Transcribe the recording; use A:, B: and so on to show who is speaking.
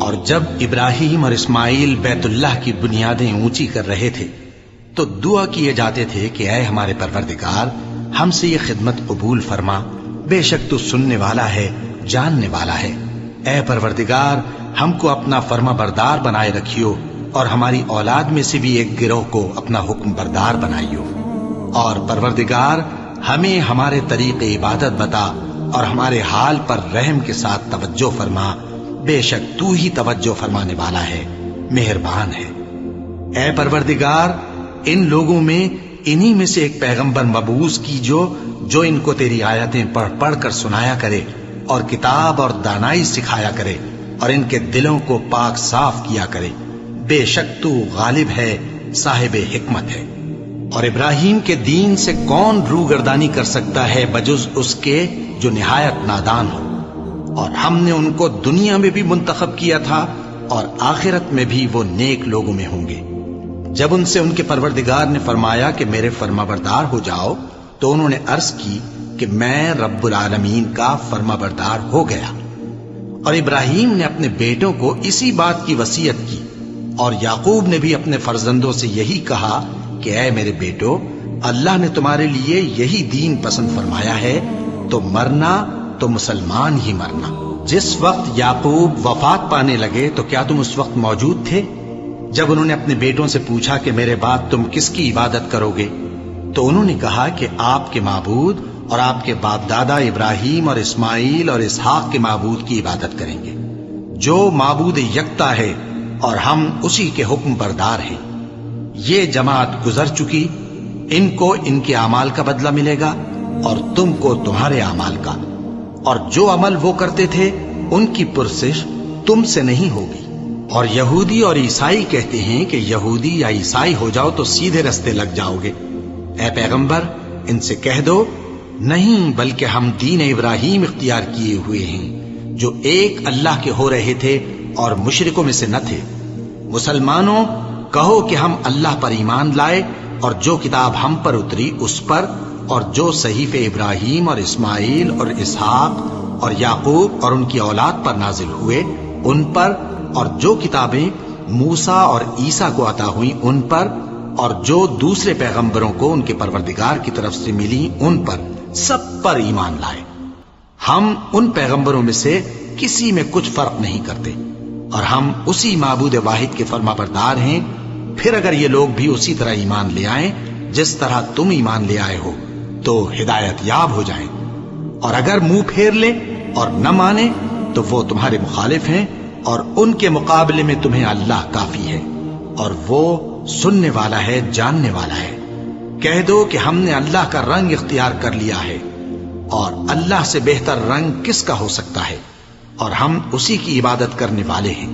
A: اور جب ابراہیم اور اسماعیل بیت اللہ کی بنیادیں اونچی کر رہے تھے تو دعا کیے جاتے تھے کہ اے ہمارے پروردگار، ہم سے یہ خدمت قبول فرما، بے شک تو سننے والا ہے، جاننے والا ہے۔ اے پروردگار، ہم کو اپنا فرما بردار بنائے رکھیو، اور ہماری اولاد میں سے بھی ایک گروہ کو اپنا حکم بردار بنائیو۔ اور پروردگار، ہمیں ہمارے طریق عبادت بتا اور ہمارے حال پر رحم کے ساتھ توجہ فرما، بے شک تو ہی توجہ فرمانے والا ہے، مہربان ہے۔ اے پروردگار، ان لوگوں میں انہی میں سے ایک پیغمبر مبعوث کی جو ان کو تیری آیتیں پڑھ پڑھ کر سنایا کرے اور کتاب اور دانائی سکھایا کرے اور ان کے دلوں کو پاک صاف کیا کرے، بے شک تو غالب ہے، صاحب حکمت ہے۔ اور ابراہیم کے دین سے کون روگردانی کر سکتا ہے بجز اس کے جو نہایت نادان ہو؟ اور ہم نے ان کو دنیا میں بھی منتخب کیا تھا اور آخرت میں بھی وہ نیک لوگوں میں ہوں گے۔ جب ان سے ان کے پروردگار نے فرمایا کہ میرے فرما بردار ہو جاؤ تو انہوں نے عرض کی کہ میں رب العالمین کا فرما بردار ہو گیا۔ اور ابراہیم نے اپنے بیٹوں کو اسی بات کی وصیت کی، اور یعقوب نے بھی اپنے فرزندوں سے یہی کہا کہ اے میرے بیٹو، اللہ نے تمہارے لیے یہی دین پسند فرمایا ہے، تو مرنا تو مسلمان ہی مرنا۔ جس وقت یعقوب وفات پانے لگے تو کیا تم اس وقت موجود تھے؟ جب انہوں نے اپنے بیٹوں سے پوچھا کہ میرے بعد تم کس کی عبادت کرو گے، تو انہوں نے کہا کہ آپ کے معبود اور آپ کے باپ دادا ابراہیم اور اسماعیل اور اسحاق کے معبود کی عبادت کریں گے، جو معبود یکتا ہے اور ہم اسی کے حکم بردار ہیں۔ یہ جماعت گزر چکی، ان کو ان کے اعمال کا بدلہ ملے گا اور تم کو تمہارے اعمال کا، اور جو عمل وہ کرتے تھے ان کی پرسش تم سے نہیں ہوگی۔ اور یہودی اور عیسائی کہتے ہیں کہ یہودی یا عیسائی ہو جاؤ تو سیدھے رستے لگ جاؤ گے۔ اے پیغمبر، ان سے کہہ دو نہیں، بلکہ ہم دین ابراہیم اختیار کیے ہوئے ہیں، جو ایک اللہ کے ہو رہے تھے اور مشرکوں میں سے نہ تھے۔ مسلمانوں، کہو کہ ہم اللہ پر ایمان لائے اور جو کتاب ہم پر اتری اس پر، اور جو صحیفے ابراہیم اور اسماعیل اور اسحاق اور یعقوب اور ان کی اولاد پر نازل ہوئے ان پر، اور جو کتابیں موسیٰ اور عیسیٰ کو عطا ہوئیں ان پر، اور جو دوسرے پیغمبروں کو ان کے پروردگار کی طرف سے ملی ان پر، سب پر ایمان لائے۔ ہم ان پیغمبروں میں سے کسی میں کچھ فرق نہیں کرتے، اور ہم اسی معبود واحد کے فرما بردار ہیں۔ پھر اگر یہ لوگ بھی اسی طرح ایمان لے آئیں جس طرح تم ایمان لے آئے ہو تو ہدایت یاب ہو جائیں، اور اگر منہ پھیر لیں اور نہ مانے تو وہ تمہارے مخالف ہیں، اور ان کے مقابلے میں تمہیں اللہ کافی ہے، اور وہ سننے والا ہے، جاننے والا ہے۔ کہہ دو کہ ہم نے اللہ کا رنگ اختیار کر لیا ہے، اور اللہ سے بہتر رنگ کس کا ہو سکتا ہے، اور ہم اسی کی عبادت کرنے والے ہیں۔